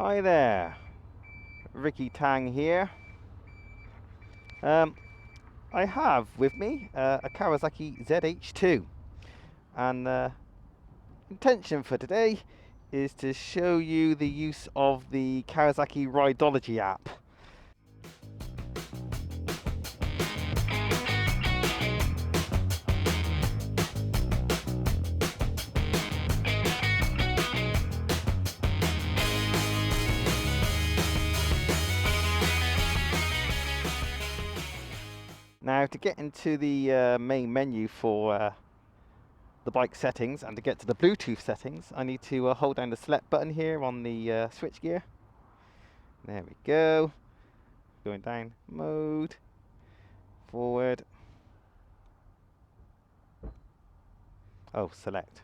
Hi there, Ricky Tang here. I have with me a Kawasaki Z H2, and intention for today is to show you the use of the Kawasaki Rideology app. Now, to get into the main menu for the bike settings and to get to the Bluetooth settings, I need to hold down the select button here on the switch gear. There we go. Going down, mode, forward. Oh, select.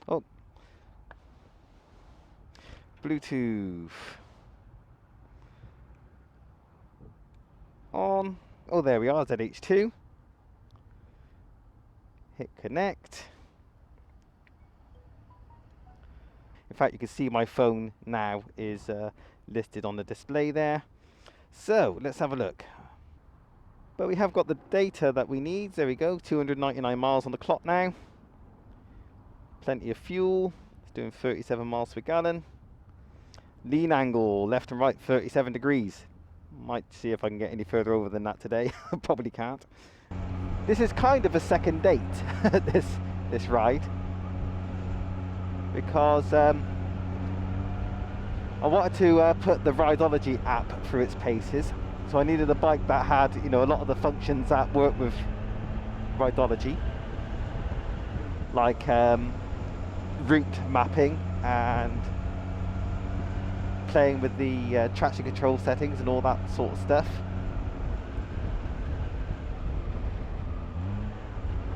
Oh, Bluetooth. On. Oh, there we are, ZH2. Hit connect. In fact, you can see my phone now is listed on the display there. So let's have a look. But we have got the data that we need. There we go, 299 miles on the clock now. Plenty of fuel. It's doing 37 miles per gallon. Lean angle, left and right, 37 degrees. Might see if I can get any further over than that today. Probably can't. This is kind of a second date, this ride, because I wanted to put the Rideology app through its paces. So I needed a bike that had, a lot of the functions that work with Rideology, like route mapping and playing with the traction control settings and all that sort of stuff.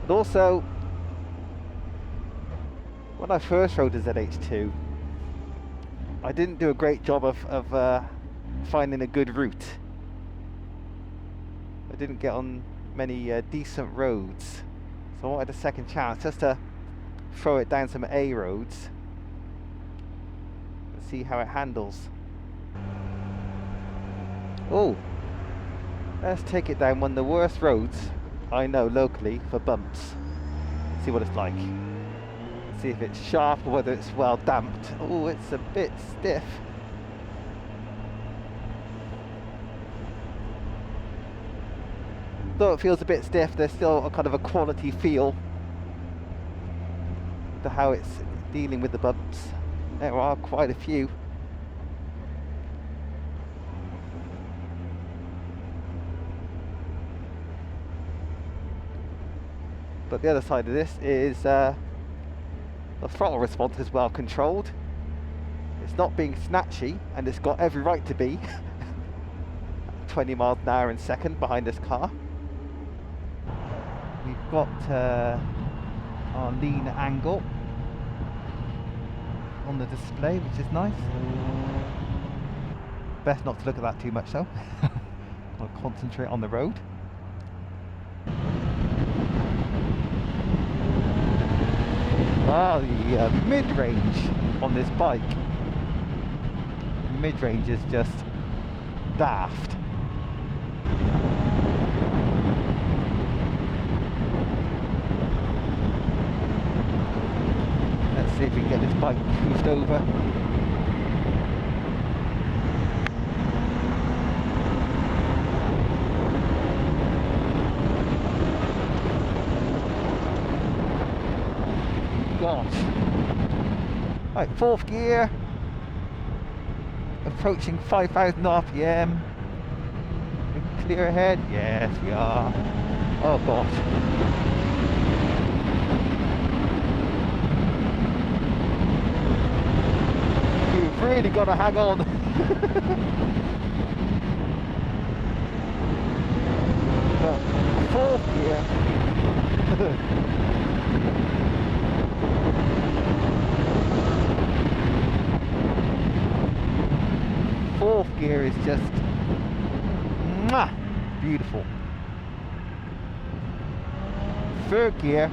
But also, when I first rode the ZH2, I didn't do a great job of finding a good route. I didn't get on many decent roads, so I wanted a second chance just to throw it down some A roads. See how it handles. Oh, let's take it down one of the worst roads I know locally for bumps. See what it's like. See if it's sharp or whether it's well damped. Oh, it's a bit stiff. Though it feels a bit stiff, there's still a kind of a quality feel to how it's dealing with the bumps. There are quite a few. But the other side of this is the throttle response is well controlled. It's not being snatchy, and it's got every right to be 20 miles an hour in second behind this car. We've got our lean angle on the display, which is nice. Best not to look at that too much though. I'll concentrate on the road. The mid-range on this bike. Mid-range is just daft. Let's see if we can get this bike moved over. Gosh. Right, fourth gear. Approaching 5,000 RPM. Clear ahead. Yes, we are. Oh gosh. You've really got to hang on. Fourth gear. Fourth gear is just beautiful. Third gear,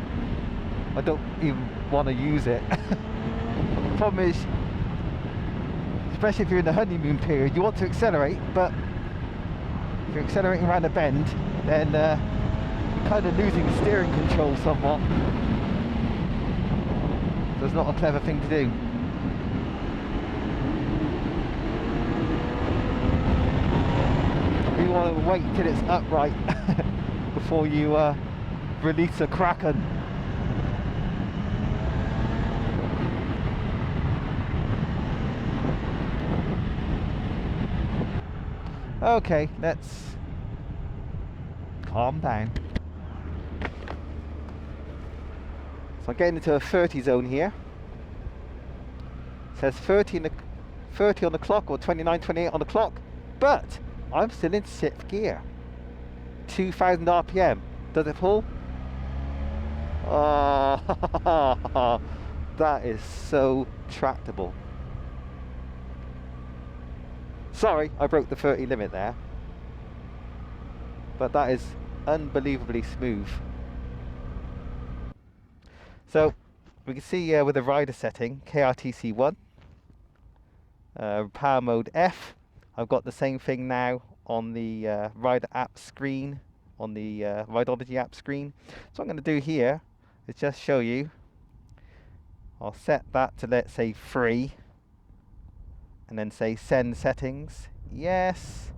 I don't even want to use it. The problem is especially if you're in the honeymoon period, you want to accelerate, but if you're accelerating around a bend, then you're kind of losing steering control somewhat. So it's not a clever thing to do. You want to wait till it's upright before you release a kraken. Okay, let's calm down. So I'm getting into a 30 zone here. It says 30 on the clock, or 29, 28 on the clock, but I'm still in 6th gear. 2,000 RPM. Does it pull? Oh, that is so tractable. Sorry, I broke the 30 limit there. But that is unbelievably smooth. So, we can see with the rider setting, KRTC1, power mode F. I've got the same thing now on the rider app screen, on the Rideology app screen. So what I'm going to do here is just show you. I'll set that to, let's say, 3. And then say send settings. Yes.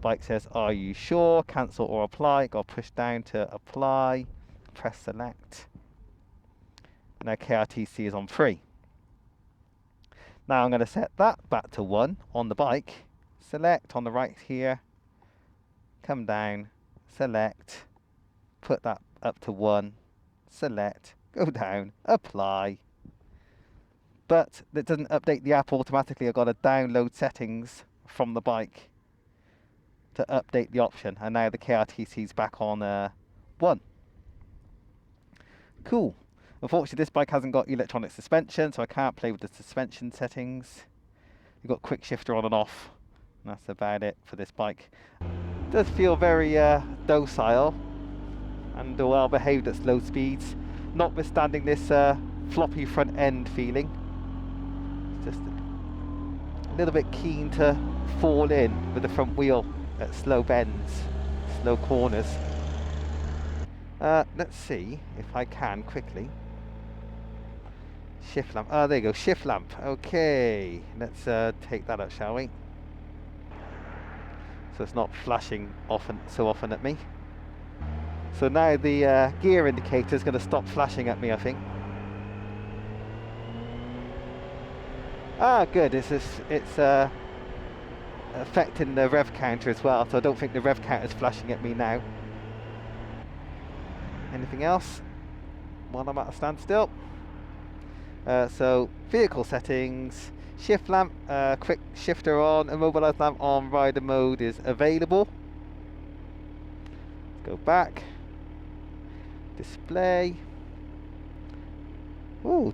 Bike says, are you sure? Cancel or apply. Got to push down to apply. Press select. Now KRTC is on 3. Now I'm going to set that back to 1 on the bike. Select on the right here. Come down. Select. Put that up to 1. Select. Go down. Apply. But it doesn't update the app automatically. I've got to download settings from the bike to update the option. And now the KRTC is back on 1. Cool. Unfortunately, this bike hasn't got electronic suspension, so I can't play with the suspension settings. You've got quick shifter on and off. And that's about it for this bike. It does feel very docile and well behaved at slow speeds, notwithstanding this floppy front end feeling. Just a little bit keen to fall in with the front wheel at slow bends, slow corners. Let's see if I can quickly. Shift lamp. Oh, there you go. Shift lamp. Okay. Let's take that up, shall we? So it's not flashing so often at me. So now the gear indicator is going to stop flashing at me, I think. Ah, good. It's affecting the rev counter as well, so I don't think the rev counter is flashing at me now. Anything else while I'm at a standstill? So vehicle settings, shift lamp, quick shifter on, immobilized lamp on rider mode is available. Let's go back. Display. Ooh,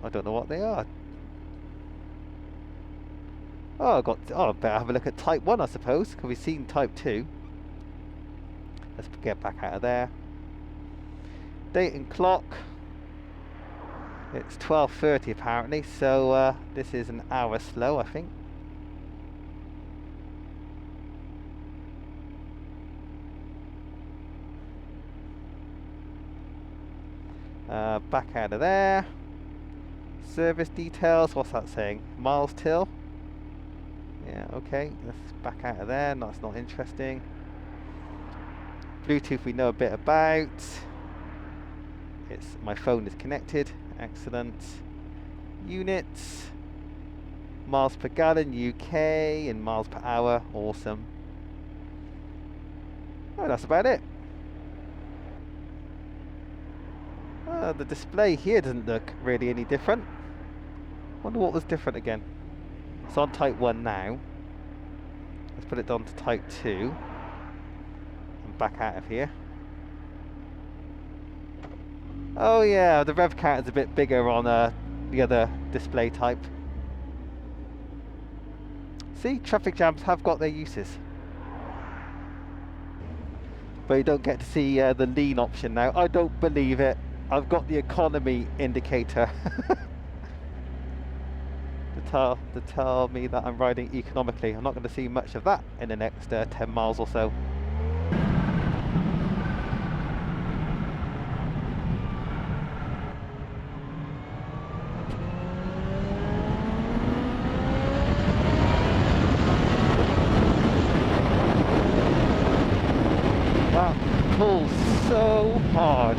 I don't know what they are. Oh, I better have a look at type 1, I suppose, because we've seen type 2. Let's get back out of there. Date and clock. It's 12:30 apparently, so this is an hour slow, I think. Back out of there. Service details, what's that saying? Miles till? Yeah, okay, let's back out of there. No, that's not interesting. Bluetooth we know a bit about. My phone is connected. Excellent. Units. Miles per gallon UK and miles per hour. Awesome. Oh, that's about it. The display here doesn't look really any different. Wonder what was different again. It's on type 1 now. Let's put it down to type 2 and back out of here. Oh yeah, the rev counter's a bit bigger on the other display type. See, traffic jams have got their uses. But you don't get to see the lean option now. I don't believe it. I've got the economy indicator. The to tell me that I'm riding economically. I'm not going to see much of that in the next 10 miles or so. That pulls so hard.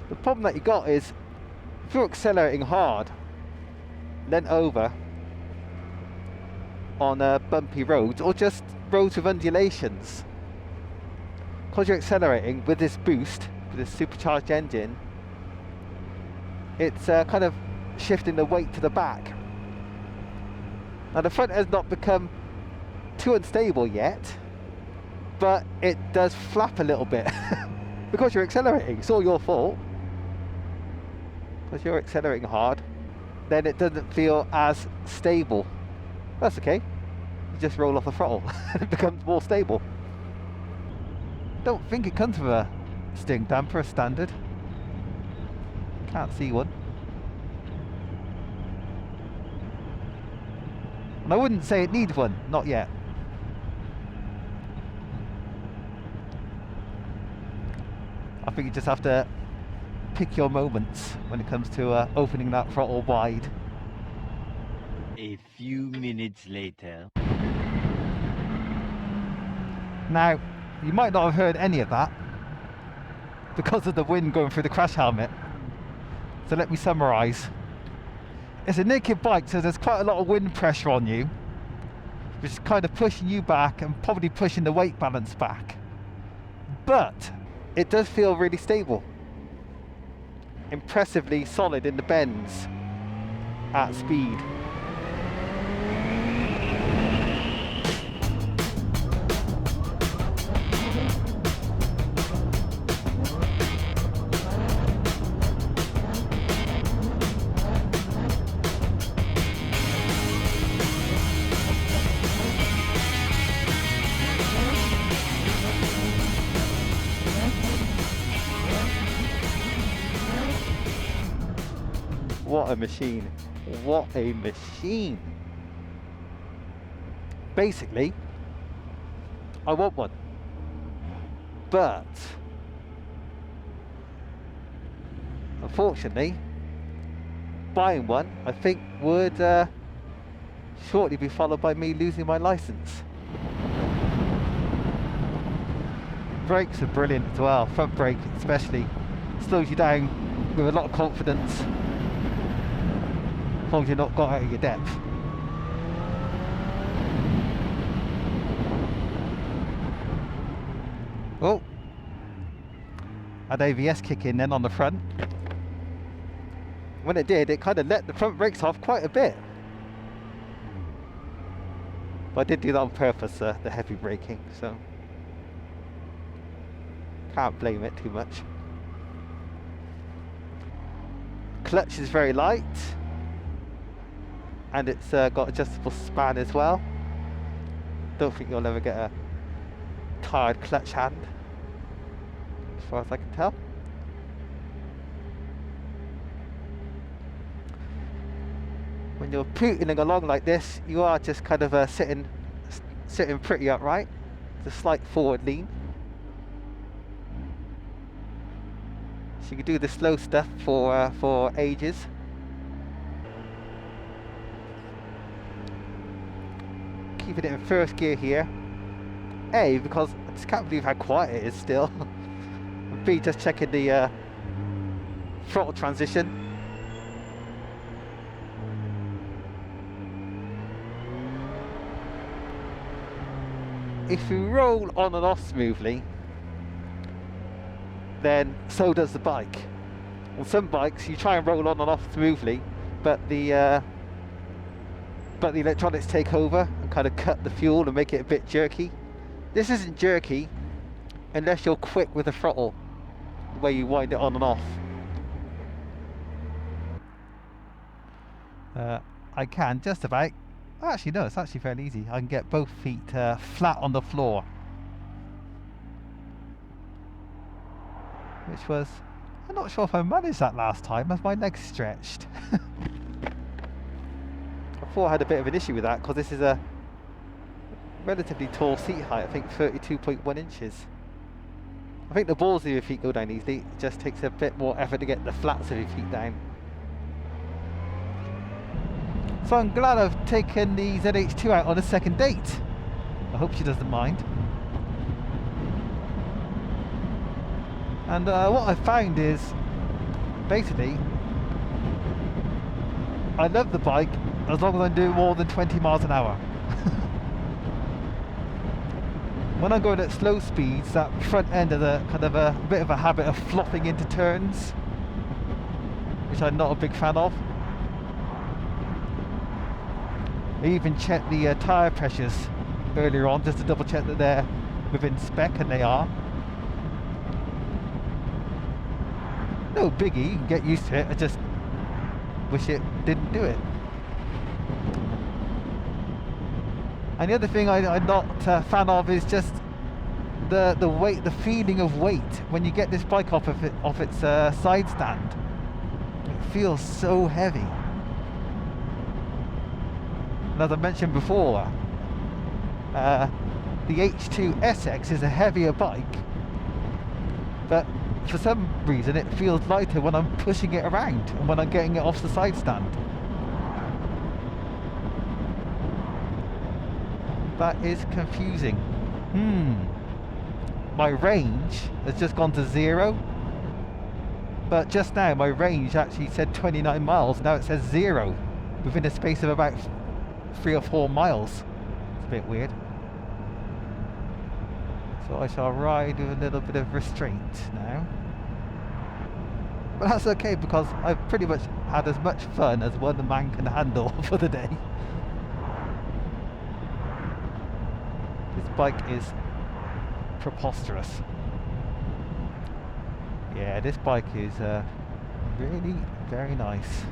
The problem that you got is if you're accelerating hard, leant over on bumpy roads or just roads with undulations, because you're accelerating with this boost, with this supercharged engine, it's kind of shifting the weight to the back. Now the front has not become too unstable yet, but it does flap a little bit because you're accelerating. It's all your fault. Because you're accelerating hard, then it doesn't feel as stable. That's okay. You just roll off the throttle and it becomes more stable. Don't think it comes with a steering damper as standard. Can't see one. And I wouldn't say it needs one, not yet. I think you just have to pick your moments when it comes to opening that throttle wide. A few minutes later. Now, you might not have heard any of that because of the wind going through the crash helmet. So let me summarise. It's a naked bike, so there's quite a lot of wind pressure on you, which is kind of pushing you back and probably pushing the weight balance back. But it does feel really stable. Impressively solid in the bends at speed. What a machine. What a machine. Basically, I want one. But unfortunately, buying one, I think, would shortly be followed by me losing my license. Brakes are brilliant as well. Front brake especially slows you down with a lot of confidence. As long as you're not got out of your depth. Oh, had ABS kick in then on the front. When it did, it kind of let the front brakes off quite a bit. But I did do that on purpose, the heavy braking, so can't blame it too much. Clutch is very light. And it's got adjustable span as well. Don't think you'll ever get a tired clutch hand, as far as I can tell. When you're pootling along like this, you are just kind of sitting pretty upright. It's a slight forward lean. So you can do the slow stuff for ages. Keeping it in first gear here. A, because I just can't believe how quiet it is still. And B, just checking the throttle transition. If you roll on and off smoothly, then so does the bike. On some bikes you try and roll on and off smoothly, but the electronics take over and kind of cut the fuel and make it a bit jerky. This isn't jerky unless you're quick with the throttle, the way you wind it on and off. I can just about, actually no, it's actually fairly easy. I can get both feet flat on the floor, which was, I'm not sure if I managed that last time as my legs stretched. I thought I had a bit of an issue with that because this is a relatively tall seat height, I think 32.1 inches. I think the balls of your feet go down easily, it just takes a bit more effort to get the flats of your feet down. So I'm glad I've taken the ZH2 out on a second date. I hope she doesn't mind. And what I found is, basically, I love the bike as long as I'm doing more than 20 miles an hour. When I'm going at slow speeds, that front end has a kind of a bit of a habit of flopping into turns, which I'm not a big fan of. I even checked the tyre pressures earlier on just to double check that they're within spec, and they are. No biggie, you can get used to it, I just wish it didn't do it. And the other thing I'm not a fan of is just the weight, the feeling of weight when you get this bike off its side stand. It feels so heavy. And as I mentioned before, the H2 SX is a heavier bike, but for some reason it feels lighter when I'm pushing it around and when I'm getting it off the side stand. That is confusing. My range has just gone to 0, but just now my range actually said 29 miles, now it says 0 within a space of about 3 or 4 miles. It's a bit weird. So I shall ride with a little bit of restraint now. But that's okay because I've pretty much had as much fun as one man can handle for the day. This bike is preposterous. Yeah, this bike is really very nice.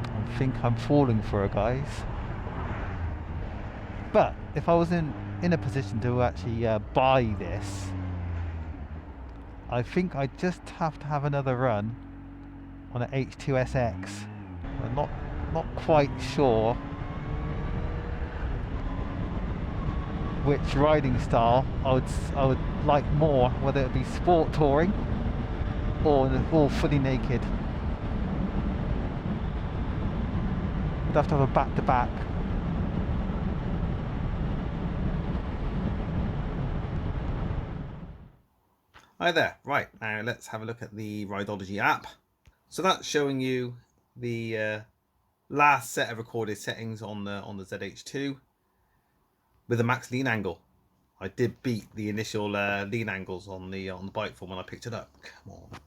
I think I'm falling for her, guys. But if I was in a position to actually buy this, I think I just have to have another run on an H2SX. I'm not quite sure which riding style I would like more, whether it be sport touring or fully naked. I'd have to have a back-to-back. Hi there. Right, now let's have a look at the Rideology app. So that's showing you the last set of recorded settings on the ZH2 with a max lean angle. I did beat the initial lean angles on the bike from when I picked it up. Come on.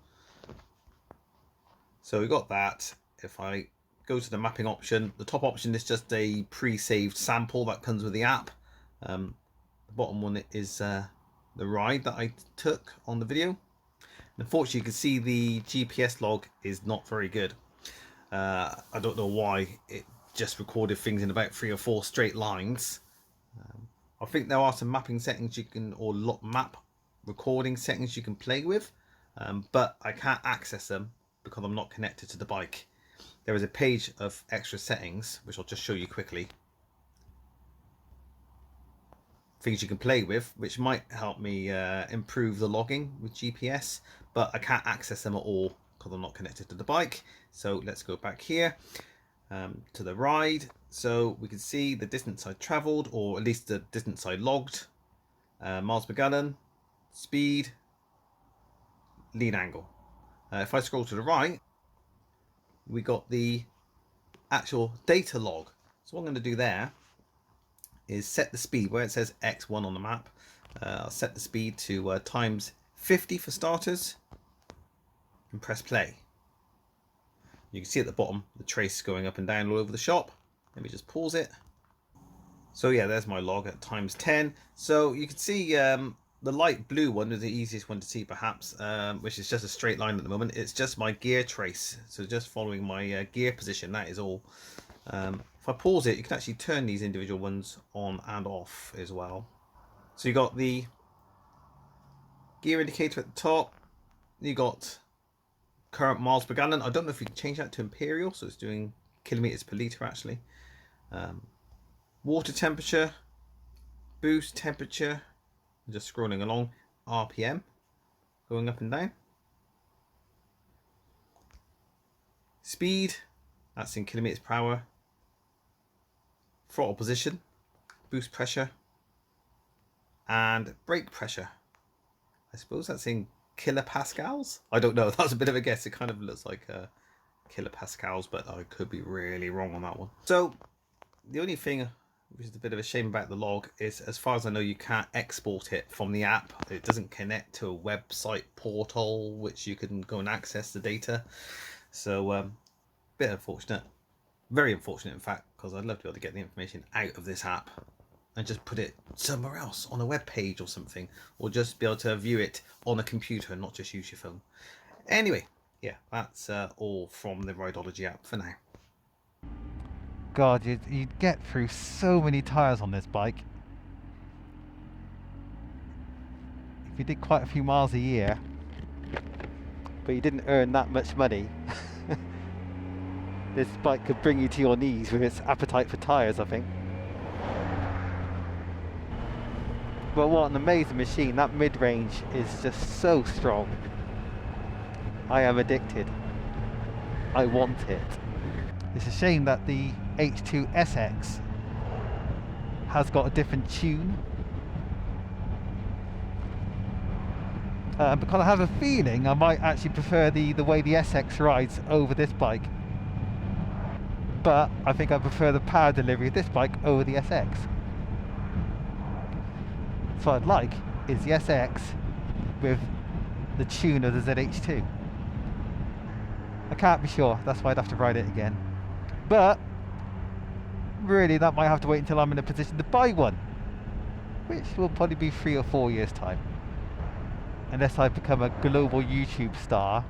So we got that. If I go to the mapping option, the top option is just a pre-saved sample that comes with the app. The bottom one is the ride that I took on the video. Unfortunately, you can see the GPS log is not very good. I don't know why it just recorded things in about 3 or 4 straight lines. I think there are some mapping settings you can, or map recording settings you can play with, but I can't access them because I'm not connected to the bike. There is a page of extra settings which I'll just show you quickly. Things you can play with, which might help me improve the logging with GPS, but I can't access them at all because I'm not connected to the bike. So let's go back here to the ride. So we can see the distance I traveled, or at least the distance I logged, miles per gallon, speed, lean angle. If I scroll to the right, we got the actual data log. So what I'm going to do there is set the speed where it says X1 on the map. I'll set the speed to times 50 for starters and press play. You can see at the bottom the trace going up and down all over the shop. Let me just pause it. So yeah, there's my log at times 10. So you can see the light blue one is the easiest one to see perhaps, which is just a straight line at the moment. It's just my gear trace, so just following my gear position, that is all. If I pause it, you can actually turn these individual ones on and off as well. So you got the gear indicator at the top, you got current miles per gallon. I don't know if you can change that to imperial, so it's doing kilometers per litre actually. Water temperature, boost temperature, just scrolling along, RPM going up and down, speed, that's in kilometers per hour, throttle position, boost pressure, and brake pressure. I suppose that's in kilopascals. I don't know, that's a bit of a guess. It kind of looks like kilopascals, but I could be really wrong on that one. So the only thing which is a bit of a shame about the log is, as far as I know, you can't export it from the app. It doesn't connect to a website portal which you can go and access the data. So bit unfortunate, very unfortunate in fact, because I'd love to be able to get the information out of this app and just put it somewhere else on a web page or something, or just be able to view it on a computer and not just use your phone. Anyway, yeah, that's all from the Rideology app for now. God, you'd get through so many tyres on this bike. If you did quite a few miles a year, but you didn't earn that much money, this bike could bring you to your knees with its appetite for tyres, I think. But what an amazing machine. That mid-range is just so strong. I am addicted. I want it. It's a shame that the H2 SX has got a different tune. Because I have a feeling I might actually prefer the way the SX rides over this bike. But I think I prefer the power delivery of this bike over the SX. So what I'd like is the SX with the tune of the ZH2. I can't be sure, that's why I'd have to ride it again. But really, that might have to wait until I'm in a position to buy one, which will probably be 3 or 4 years time, unless I become a global YouTube star.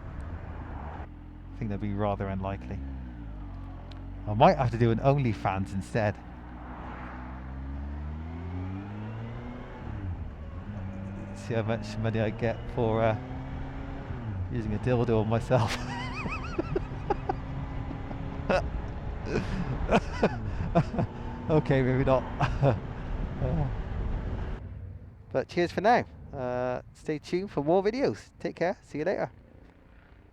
I think that'd be rather unlikely. I might have to do an OnlyFans instead. See how much money I get for using a dildo on myself. Okay, maybe not. But cheers for now. Stay tuned for more videos. Take care. See you later.